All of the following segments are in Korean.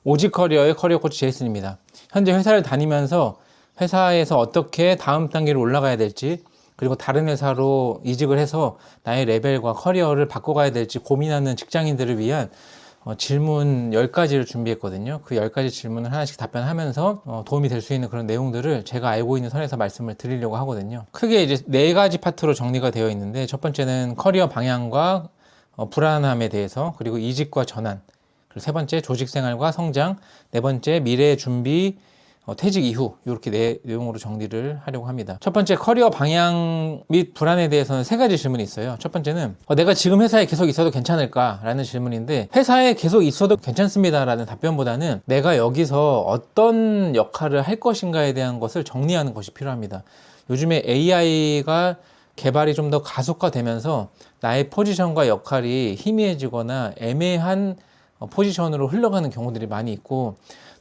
오직 커리어의 커리어 코치 제이슨입니다. 현재 회사를 다니면서 회사에서 어떻게 다음 단계로 올라가야 될지, 그리고 다른 회사로 이직을 해서 나의 레벨과 커리어를 바꿔가야 될지 고민하는 직장인들을 위한 질문 10가지를 준비했거든요. 그 10가지 질문을 하나씩 답변하면서 도움이 될 수 있는 그런 내용들을 제가 알고 있는 선에서 말씀을 드리려고 하거든요. 크게 이제 4가지 파트로 정리가 되어 있는데, 첫 번째는 커리어 방향과 불안함에 대해서, 그리고 이직과 전환, 그리고 세 번째 조직 생활과 성장, 네 번째 미래 준비, 퇴직 이후, 이렇게 내용으로 정리를 하려고 합니다. 첫 번째, 커리어 방향 및 불안에 대해서는 3가지 질문이 있어요. 첫 번째는 내가 지금 회사에 계속 있어도 괜찮을까? 라는 질문인데, 회사에 계속 있어도 괜찮습니다 라는 답변보다는 내가 여기서 어떤 역할을 할 것인가에 대한 것을 정리하는 것이 필요합니다. 요즘에 AI가 개발이 좀 더 가속화되면서 나의 포지션과 역할이 희미해지거나 애매한 포지션으로 흘러가는 경우들이 많이 있고,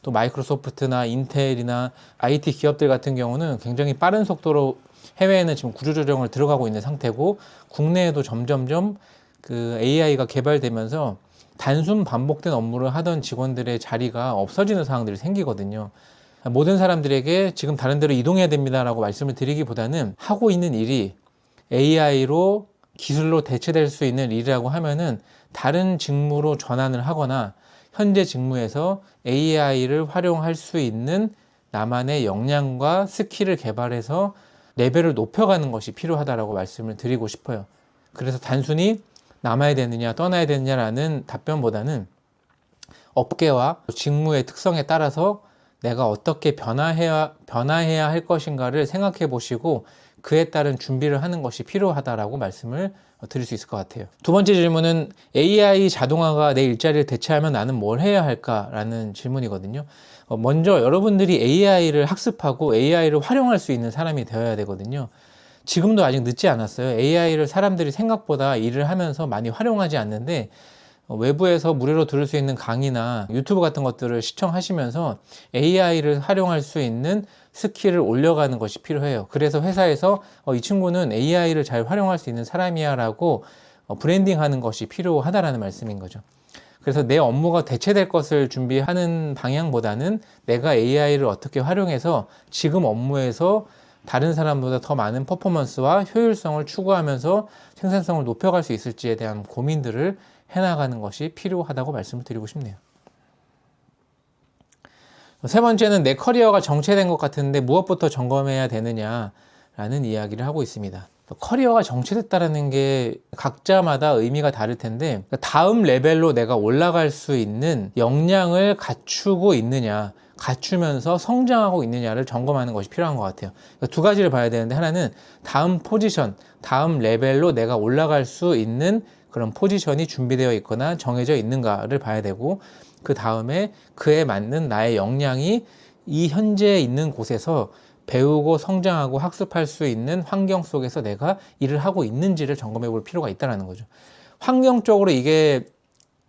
또 마이크로소프트나 인텔이나 IT 기업들 같은 경우는 굉장히 빠른 속도로 해외에는 지금 구조조정을 들어가고 있는 상태고, 국내에도 점점점 그 AI가 개발되면서 단순 반복된 업무를 하던 직원들의 자리가 없어지는 상황들이 생기거든요. 모든 사람들에게 지금 다른 데로 이동해야 됩니다라고 말씀을 드리기보다는, 하고 있는 일이 AI로 기술로 대체될 수 있는 일이라고 하면은 다른 직무로 전환을 하거나 현재 직무에서 AI를 활용할 수 있는 나만의 역량과 스킬을 개발해서 레벨을 높여가는 것이 필요하다라고 말씀을 드리고 싶어요. 그래서 단순히 남아야 되느냐 떠나야 되느냐라는 답변보다는 업계와 직무의 특성에 따라서 내가 어떻게 변화해야 할 것인가를 생각해 보시고 그에 따른 준비를 하는 것이 필요하다라고 말씀을 드릴 수 있을 것 같아요. 두 번째 질문은 AI 자동화가 내 일자리를 대체하면 나는 뭘 해야 할까라는 질문이거든요. 먼저 여러분들이 AI를 학습하고 AI를 활용할 수 있는 사람이 되어야 되거든요. 지금도 아직 늦지 않았어요. AI를 사람들이 생각보다 일을 하면서 많이 활용하지 않는데, 외부에서 무료로 들을 수 있는 강의나 유튜브 같은 것들을 시청하시면서 AI를 활용할 수 있는 스킬을 올려가는 것이 필요해요. 그래서 회사에서 이 친구는 AI를 잘 활용할 수 있는 사람이야 라고 브랜딩하는 것이 필요하다라는 말씀인 거죠. 그래서 내 업무가 대체될 것을 준비하는 방향보다는 내가 AI를 어떻게 활용해서 지금 업무에서 다른 사람보다 더 많은 퍼포먼스와 효율성을 추구하면서 생산성을 높여갈 수 있을지에 대한 고민들을 해나가는 것이 필요하다고 말씀을 드리고 싶네요. 세 번째는 내 커리어가 정체된 것 같은데 무엇부터 점검해야 되느냐라는 이야기를 하고 있습니다. 커리어가 정체됐다는 게 각자마다 의미가 다를 텐데, 다음 레벨로 내가 올라갈 수 있는 역량을 갖추고 있느냐, 갖추면서 성장하고 있느냐를 점검하는 것이 필요한 것 같아요. 두 가지를 봐야 되는데, 하나는 다음 포지션, 다음 레벨로 내가 올라갈 수 있는 그런 포지션이 준비되어 있거나 정해져 있는가를 봐야 되고, 그 다음에 그에 맞는 나의 역량이 이 현재 있는 곳에서 배우고 성장하고 학습할 수 있는 환경 속에서 내가 일을 하고 있는지를 점검해 볼 필요가 있다는 거죠. 환경적으로 이게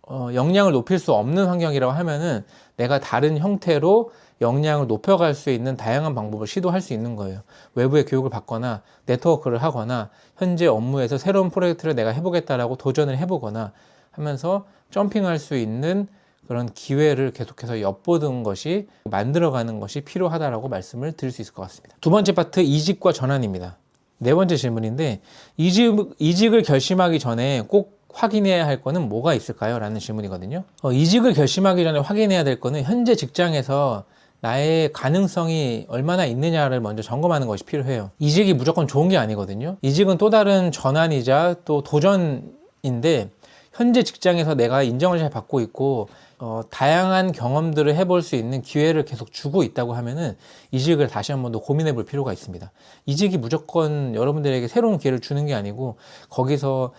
역량을 높일 수 없는 환경이라고 하면은 내가 다른 형태로 역량을 높여갈 수 있는 다양한 방법을 시도할 수 있는 거예요. 외부의 교육을 받거나 네트워크를 하거나 현재 업무에서 새로운 프로젝트를 내가 해보겠다라고 도전을 해보거나 하면서 점핑할 수 있는 그런 기회를 계속해서 엿보는 것이, 만들어가는 것이 필요하다라고 말씀을 드릴 수 있을 것 같습니다. 두 번째 파트, 이직과 전환입니다. 네 번째 질문인데, 이직을 결심하기 전에 꼭 확인해야 할 거는 뭐가 있을까요? 라는 질문이거든요. 이직을 결심하기 전에 확인해야 될 거는 현재 직장에서 나의 가능성이 얼마나 있느냐를 먼저 점검하는 것이 필요해요. 이직이 무조건 좋은 게 아니거든요. 이직은 또 다른 전환이자 또 도전인데, 현재 직장에서 내가 인정을 잘 받고 있고 다양한 경험들을 해볼 수 있는 기회를 계속 주고 있다고 하면은 이직을 다시 한 번 더 고민해 볼 필요가 있습니다. 이직이 무조건 여러분들에게 새로운 기회를 주는 게 아니고, 거기서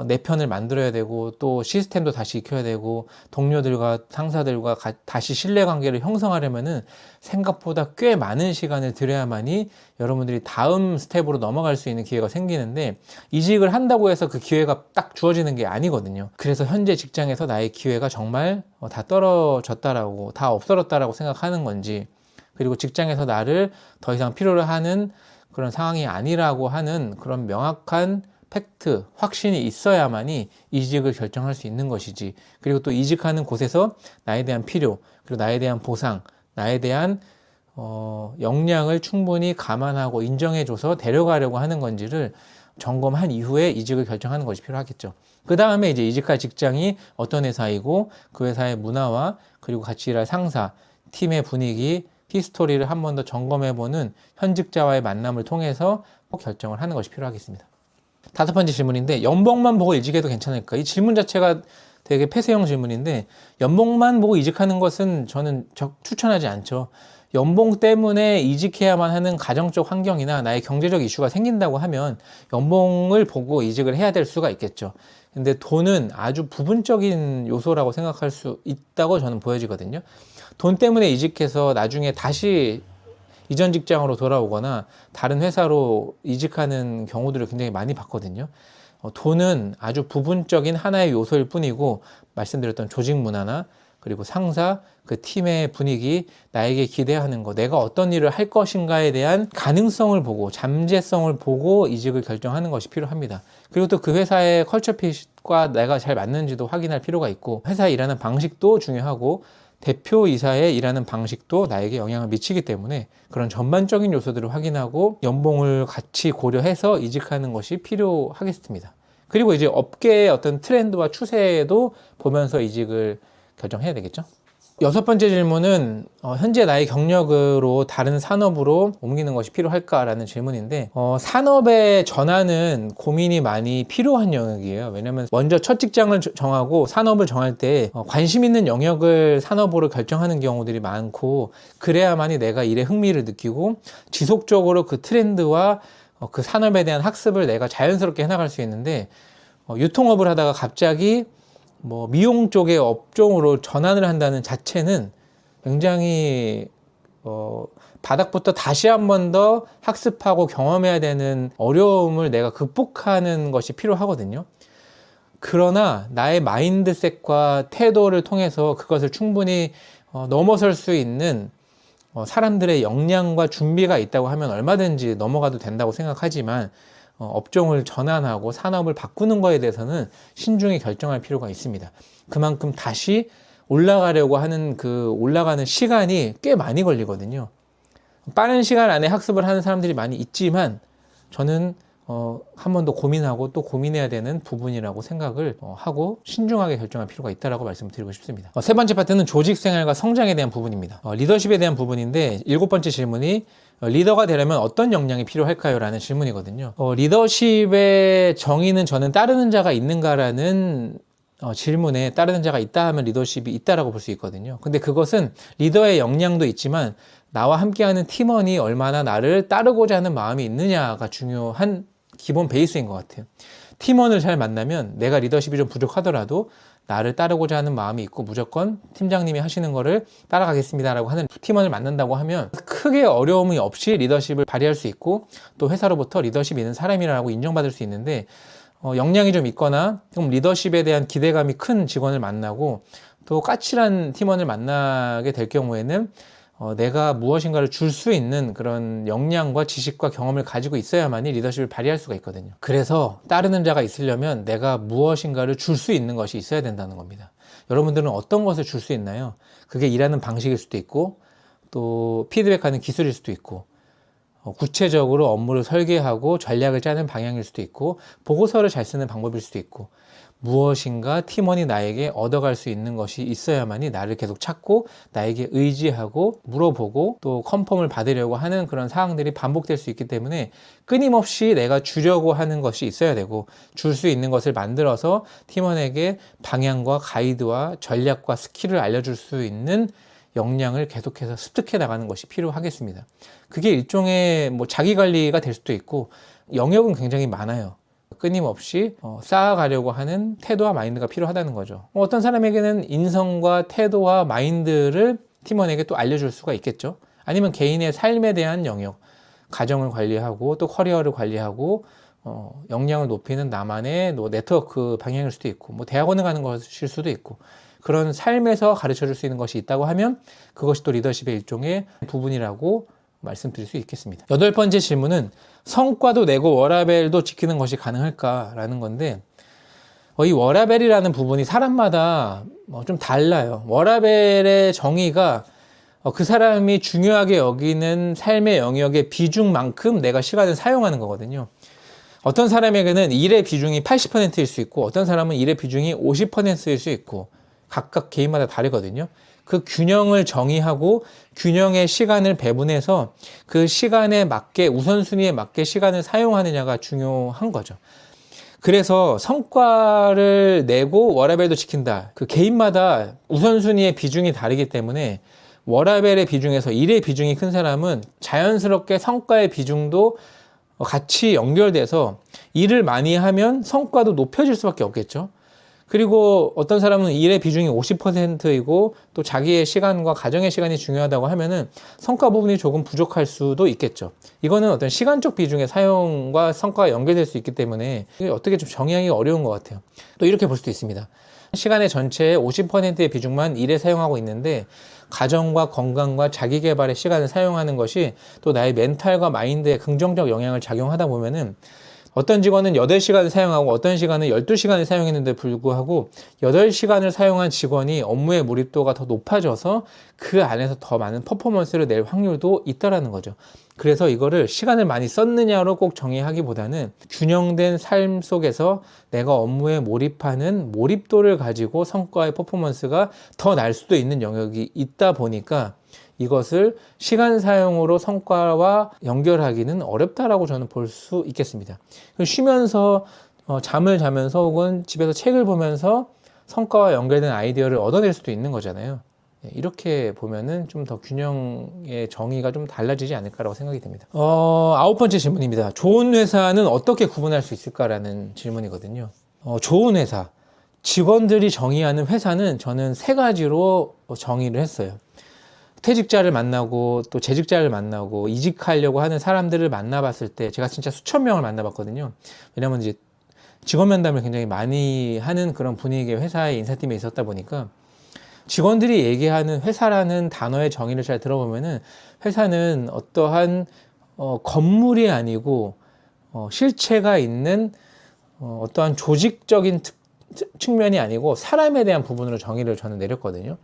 내 편을 만들어야 되고, 또 시스템도 다시 익혀야 되고, 동료들과 상사들과 다시 신뢰관계를 형성하려면은 생각보다 꽤 많은 시간을 들여야만이 여러분들이 다음 스텝으로 넘어갈 수 있는 기회가 생기는데, 이직을 한다고 해서 그 기회가 딱 주어지는 게 아니거든요. 그래서 현재 직장에서 나의 기회가 정말 다 떨어졌다라고, 다 없어졌다라고 생각하는 건지, 그리고 직장에서 나를 더 이상 필요로 하는 그런 상황이 아니라고 하는 그런 명확한 팩트, 확신이 있어야만이 이직을 결정할 수 있는 것이지. 그리고 또 이직하는 곳에서 나에 대한 필요, 그리고 나에 대한 보상, 나에 대한 역량을 충분히 감안하고 인정해줘서 데려가려고 하는 건지를 점검한 이후에 이직을 결정하는 것이 필요하겠죠. 그 다음에 이제 이직할 직장이 어떤 회사이고 그 회사의 문화와 그리고 같이 일할 상사, 팀의 분위기, 히스토리를 한 번 더 점검해보는 현직자와의 만남을 통해서 결정을 하는 것이 필요하겠습니다. 다섯 번째 질문인데, 연봉만 보고 이직해도 괜찮을까? 이 질문 자체가 되게 폐쇄형 질문인데, 연봉만 보고 이직하는 것은 저는 추천하지 않죠. 연봉 때문에 이직해야만 하는 가정적 환경이나 나의 경제적 이슈가 생긴다고 하면 연봉을 보고 이직을 해야 될 수가 있겠죠. 근데 돈은 아주 부분적인 요소라고 생각할 수 있다고 저는 보여지거든요. 돈 때문에 이직해서 나중에 다시 이전 직장으로 돌아오거나 다른 회사로 이직하는 경우들을 굉장히 많이 봤거든요. 돈은 아주 부분적인 하나의 요소일 뿐이고, 말씀드렸던 조직 문화나 그리고 상사, 그 팀의 분위기, 나에게 기대하는 거, 내가 어떤 일을 할 것인가에 대한 가능성을 보고, 잠재성을 보고 이직을 결정하는 것이 필요합니다. 그리고 또 그 회사의 컬처 핏과 내가 잘 맞는지도 확인할 필요가 있고, 회사에 일하는 방식도 중요하고, 대표이사의 일하는 방식도 나에게 영향을 미치기 때문에 그런 전반적인 요소들을 확인하고 연봉을 같이 고려해서 이직하는 것이 필요하겠습니다. 그리고 이제 업계의 어떤 트렌드와 추세도 보면서 이직을 결정해야 되겠죠. 여섯 번째 질문은 현재 나의 경력으로 다른 산업으로 옮기는 것이 필요할까라는 질문인데, 산업의 전환은 고민이 많이 필요한 영역이에요. 왜냐하면 먼저 첫 직장을 정하고 산업을 정할 때 관심 있는 영역을 산업으로 결정하는 경우들이 많고, 그래야만이 내가 일에 흥미를 느끼고 지속적으로 그 트렌드와 그 산업에 대한 학습을 내가 자연스럽게 해나갈 수 있는데, 유통업을 하다가 갑자기 미용 쪽의 업종으로 전환을 한다는 자체는 굉장히 바닥부터 다시 한 번 더 학습하고 경험해야 되는 어려움을 내가 극복하는 것이 필요하거든요. 그러나 나의 마인드셋과 태도를 통해서 그것을 충분히 넘어설 수 있는 사람들의 역량과 준비가 있다고 하면 얼마든지 넘어가도 된다고 생각하지만, 업종을 전환하고 산업을 바꾸는 거에 대해서는 신중히 결정할 필요가 있습니다. 그만큼 다시 올라가려고 하는 그 올라가는 시간이 꽤 많이 걸리거든요. 빠른 시간 안에 학습을 하는 사람들이 많이 있지만, 저는 한 번 더 고민하고 또 고민해야 되는 부분이라고 생각을 하고 신중하게 결정할 필요가 있다고 말씀드리고 싶습니다. 세 번째 파트는 조직생활과 성장에 대한 부분입니다. 리더십에 대한 부분인데, 일곱 번째 질문이 리더가 되려면 어떤 역량이 필요할까요? 라는 질문이거든요. 리더십의 정의는 저는 따르는 자가 있는가라는 질문에 따르는 자가 있다 하면 리더십이 있다라고 볼 수 있거든요. 근데 그것은 리더의 역량도 있지만 나와 함께하는 팀원이 얼마나 나를 따르고자 하는 마음이 있느냐가 중요한 기본 베이스인 것 같아요. 팀원을 잘 만나면 내가 리더십이 좀 부족하더라도 나를 따르고자 하는 마음이 있고 무조건 팀장님이 하시는 거를 따라가겠습니다라고 하는 팀원을 만난다고 하면 크게 어려움이 없이 리더십을 발휘할 수 있고, 또 회사로부터 리더십 있는 사람이라고 인정받을 수 있는데, 역량이 좀 있거나 좀 리더십에 대한 기대감이 큰 직원을 만나고 또 까칠한 팀원을 만나게 될 경우에는 내가 무엇인가를 줄 수 있는 그런 역량과 지식과 경험을 가지고 있어야만이 리더십을 발휘할 수가 있거든요. 그래서 따르는 자가 있으려면 내가 무엇인가를 줄 수 있는 것이 있어야 된다는 겁니다. 여러분들은 어떤 것을 줄 수 있나요? 그게 일하는 방식일 수도 있고, 또 피드백하는 기술일 수도 있고, 구체적으로 업무를 설계하고 전략을 짜는 방향일 수도 있고, 보고서를 잘 쓰는 방법일 수도 있고, 무엇인가 팀원이 나에게 얻어갈 수 있는 것이 있어야만이 나를 계속 찾고 나에게 의지하고 물어보고 또 컨펌을 받으려고 하는 그런 사항들이 반복될 수 있기 때문에, 끊임없이 내가 주려고 하는 것이 있어야 되고, 줄 수 있는 것을 만들어서 팀원에게 방향과 가이드와 전략과 스킬을 알려줄 수 있는 역량을 계속해서 습득해 나가는 것이 필요하겠습니다. 그게 일종의 자기 관리가 될 수도 있고, 영역은 굉장히 많아요. 끊임없이 쌓아가려고 하는 태도와 마인드가 필요하다는 거죠. 어떤 사람에게는 인성과 태도와 마인드를 팀원에게 또 알려줄 수가 있겠죠. 아니면 개인의 삶에 대한 영역, 가정을 관리하고 또 커리어를 관리하고 역량을 높이는 나만의 네트워크 방향일 수도 있고, 대학원을 가는 것일 수도 있고, 그런 삶에서 가르쳐 줄 수 있는 것이 있다고 하면 그것이 또 리더십의 일종의 부분이라고 말씀드릴 수 있겠습니다. 여덟 번째 질문은 성과도 내고 워라밸도 지키는 것이 가능할까라는 건데, 이 워라밸이라는 부분이 사람마다 좀 달라요. 워라밸의 정의가 그 사람이 중요하게 여기는 삶의 영역의 비중만큼 내가 시간을 사용하는 거거든요. 어떤 사람에게는 일의 비중이 80%일 수 있고, 어떤 사람은 일의 비중이 50%일 수 있고, 각각 개인마다 다르거든요. 그 균형을 정의하고 균형의 시간을 배분해서 그 시간에 맞게, 우선순위에 맞게 시간을 사용하느냐가 중요한 거죠. 그래서 성과를 내고 워라밸도 지킨다. 그 개인마다 우선순위의 비중이 다르기 때문에 워라밸의 비중에서 일의 비중이 큰 사람은 자연스럽게 성과의 비중도 같이 연결돼서 일을 많이 하면 성과도 높여질 수밖에 없겠죠. 그리고 어떤 사람은 일의 비중이 50%이고 또 자기의 시간과 가정의 시간이 중요하다고 하면은 성과 부분이 조금 부족할 수도 있겠죠. 이거는 어떤 시간적 비중의 사용과 성과가 연결될 수 있기 때문에 어떻게 좀 정의하기 어려운 것 같아요. 또 이렇게 볼 수도 있습니다. 시간의 전체의 50%의 비중만 일에 사용하고 있는데 가정과 건강과 자기 개발에 시간을 사용하는 것이 또 나의 멘탈과 마인드에 긍정적 영향을 작용하다 보면은 어떤 직원은 8시간을 사용하고 어떤 시간은 12시간을 사용했는데 불구하고 8시간을 사용한 직원이 업무의 몰입도가 더 높아져서 그 안에서 더 많은 퍼포먼스를 낼 확률도 있다라는 거죠. 그래서 이거를 시간을 많이 썼느냐로 꼭 정의하기보다는 균형된 삶 속에서 내가 업무에 몰입하는 몰입도를 가지고 성과의 퍼포먼스가 더 날 수도 있는 영역이 있다 보니까 이것을 시간 사용으로 성과와 연결하기는 어렵다라고 저는 볼 수 있겠습니다. 쉬면서 잠을 자면서 혹은 집에서 책을 보면서 성과와 연결된 아이디어를 얻어낼 수도 있는 거잖아요. 이렇게 보면은 좀 더 균형의 정의가 좀 달라지지 않을까라고 생각이 됩니다. 아홉 번째 질문입니다. 좋은 회사는 어떻게 구분할 수 있을까라는 질문이거든요. 좋은 회사, 직원들이 정의하는 회사는 저는 세 가지로 정의를 했어요. 퇴직자를 만나고 또 재직자를 만나고 이직하려고 하는 사람들을 만나봤을 때 제가 진짜 수천 명을 만나봤거든요. 왜냐면 이제 직원 면담을 굉장히 많이 하는 그런 분위기의 회사의 인사팀에 있었다 보니까 직원들이 얘기하는 회사라는 단어의 정의를 잘 들어보면은 회사는 어떠한 건물이 아니고 실체가 있는 어떠한 조직적인 측면이 아니고 사람에 대한 부분으로 정의를 저는 내렸거든요.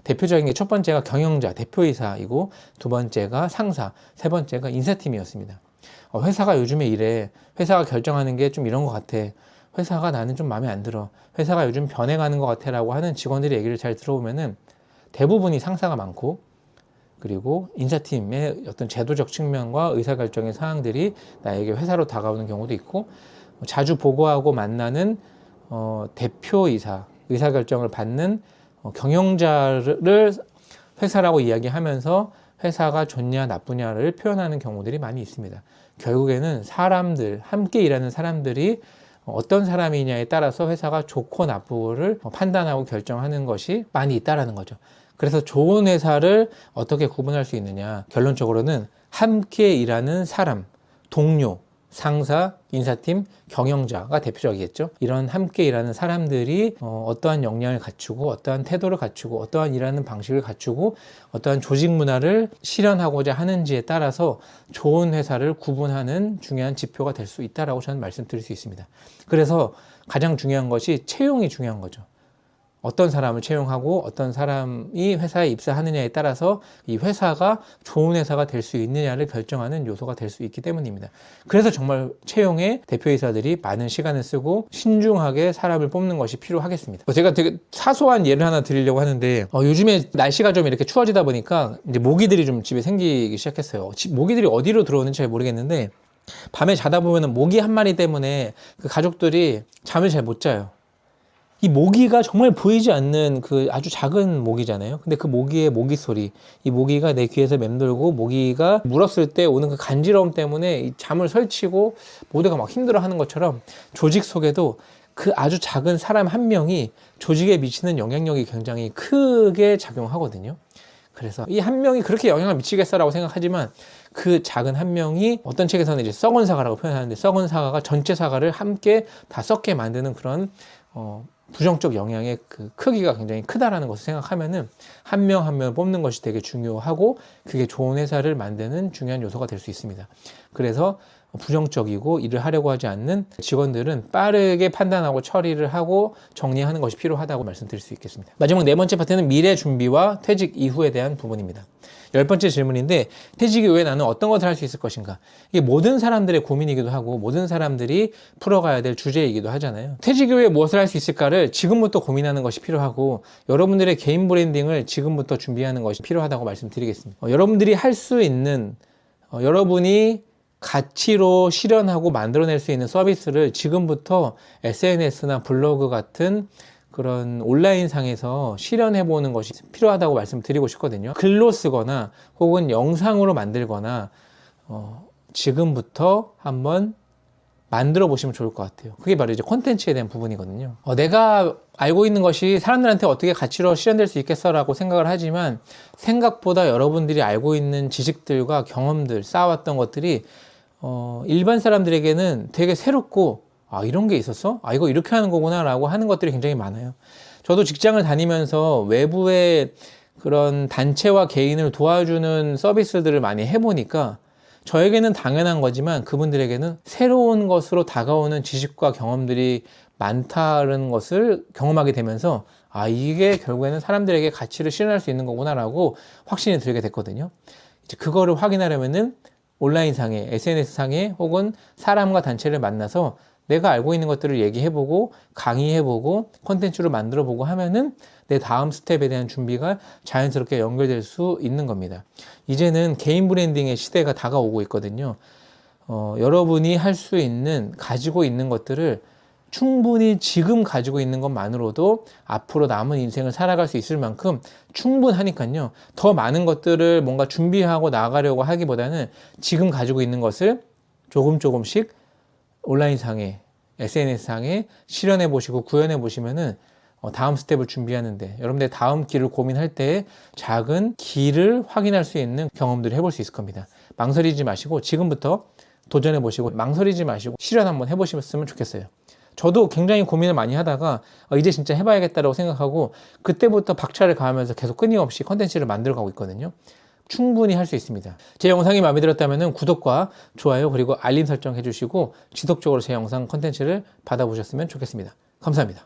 대표적인 게 첫 번째가 경영자, 대표이사이고 두 번째가 상사, 세 번째가 인사팀이었습니다. 회사가 요즘에 이래. 회사가 결정하는 게 좀 이런 것 같아. 회사가 나는 좀 마음에 안 들어. 회사가 요즘 변해가는 것 같아 라고 하는 직원들의 얘기를 잘 들어보면은 대부분이 상사가 많고 그리고 인사팀의 어떤 제도적 측면과 의사결정의 사항들이 나에게 회사로 다가오는 경우도 있고 자주 보고하고 만나는 대표이사, 의사결정을 받는 경영자를 회사라고 이야기하면서 회사가 좋냐 나쁘냐를 표현하는 경우들이 많이 있습니다. 결국에는 사람들, 함께 일하는 사람들이 어떤 사람이냐에 따라서 회사가 좋고 나쁘고를 판단하고 결정하는 것이 많이 있다라는 거죠. 그래서 좋은 회사를 어떻게 구분할 수 있느냐? 결론적으로는 함께 일하는 사람, 동료, 상사, 인사팀, 경영자가 대표적이겠죠. 이런 함께 일하는 사람들이 어떠한 역량을 갖추고 어떠한 태도를 갖추고 어떠한 일하는 방식을 갖추고 어떠한 조직 문화를 실현하고자 하는지에 따라서 좋은 회사를 구분하는 중요한 지표가 될 수 있다라고 저는 말씀드릴 수 있습니다. 그래서 가장 중요한 것이 채용이 중요한 거죠. 어떤 사람을 채용하고 어떤 사람이 회사에 입사하느냐에 따라서 이 회사가 좋은 회사가 될 수 있느냐를 결정하는 요소가 될 수 있기 때문입니다. 그래서 정말 채용에 대표이사들이 많은 시간을 쓰고 신중하게 사람을 뽑는 것이 필요하겠습니다. 제가 되게 사소한 예를 하나 드리려고 하는데 요즘에 날씨가 좀 이렇게 추워지다 보니까 이제 모기들이 좀 집에 생기기 시작했어요. 모기들이 어디로 들어오는지 잘 모르겠는데 밤에 자다 보면은 모기 한 마리 때문에 그 가족들이 잠을 잘 못 자요. 이 모기가 정말 보이지 않는 그 아주 작은 모기잖아요. 근데 그 모기의 모기 소리, 이 모기가 내 귀에서 맴돌고 모기가 물었을 때 오는 그 간지러움 때문에 이 잠을 설치고 모두가 막 힘들어하는 것처럼 조직 속에도 그 아주 작은 사람 한 명이 조직에 미치는 영향력이 굉장히 크게 작용하거든요. 그래서 이 한 명이 그렇게 영향을 미치겠어라고 생각하지만 그 작은 한 명이 어떤 책에서는 이제 썩은 사과라고 표현하는데 썩은 사과가 전체 사과를 함께 다 썩게 만드는 그런 부정적 영향의 그 크기가 굉장히 크다라는 것을 생각하면은 한 명 한 명 뽑는 것이 되게 중요하고 그게 좋은 회사를 만드는 중요한 요소가 될 수 있습니다. 그래서 부정적이고 일을 하려고 하지 않는 직원들은 빠르게 판단하고 처리를 하고 정리하는 것이 필요하다고 말씀드릴 수 있겠습니다. 마지막 네 번째 파트는 미래 준비와 퇴직 이후에 대한 부분입니다. 10번째 질문인데, 퇴직 이후에 나는 어떤 것을 할 수 있을 것인가? 이게 모든 사람들의 고민이기도 하고 모든 사람들이 풀어가야 될 주제이기도 하잖아요. 퇴직 이후에 무엇을 할 수 있을까를 지금부터 고민하는 것이 필요하고 여러분들의 개인 브랜딩을 지금부터 준비하는 것이 필요하다고 말씀드리겠습니다. 여러분들이 할 수 있는 여러분이 가치로 실현하고 만들어낼 수 있는 서비스를 지금부터 SNS나 블로그 같은 그런 온라인상에서 실현해 보는 것이 필요하다고 말씀드리고 싶거든요. 글로 쓰거나 혹은 영상으로 만들거나 지금부터 한번 만들어 보시면 좋을 것 같아요. 그게 바로 이제 콘텐츠에 대한 부분이거든요. 내가 알고 있는 것이 사람들한테 어떻게 가치로 실현될 수 있겠어라고 생각을 하지만 생각보다 여러분들이 알고 있는 지식들과 경험들, 쌓아왔던 것들이 일반 사람들에게는 되게 새롭고 이런 게 있었어? 이거 이렇게 하는 거구나 라고 하는 것들이 굉장히 많아요. 저도 직장을 다니면서 외부의 그런 단체와 개인을 도와주는 서비스들을 많이 해보니까 저에게는 당연한 거지만 그분들에게는 새로운 것으로 다가오는 지식과 경험들이 많다는 것을 경험하게 되면서 이게 결국에는 사람들에게 가치를 실현할 수 있는 거구나 라고 확신이 들게 됐거든요. 이제 그거를 확인하려면은 온라인상에, SNS상에 혹은 사람과 단체를 만나서 내가 알고 있는 것들을 얘기해보고 강의해보고 콘텐츠로 만들어보고 하면은 내 다음 스텝에 대한 준비가 자연스럽게 연결될 수 있는 겁니다. 이제는 개인 브랜딩의 시대가 다가오고 있거든요. 여러분이 할 수 있는, 가지고 있는 것들을 충분히 지금 가지고 있는 것만으로도 앞으로 남은 인생을 살아갈 수 있을 만큼 충분하니까요. 더 많은 것들을 뭔가 준비하고 나가려고 하기보다는 지금 가지고 있는 것을 조금씩 온라인상에, SNS상에 실현해 보시고 구현해 보시면은 다음 스텝을 준비하는데 여러분들 다음 길을 고민할 때 작은 길을 확인할 수 있는 경험들을 해볼 수 있을 겁니다. 망설이지 마시고 지금부터 도전해 보시고 망설이지 마시고 실현 한번 해보셨으면 좋겠어요. 저도 굉장히 고민을 많이 하다가 이제 진짜 해봐야겠다라고 생각하고 그때부터 박차를 가하면서 계속 끊임없이 컨텐츠를 만들어가고 있거든요. 충분히 할 수 있습니다. 제 영상이 마음에 들었다면 구독과 좋아요 그리고 알림 설정 해주시고 지속적으로 제 영상 컨텐츠를 받아보셨으면 좋겠습니다. 감사합니다.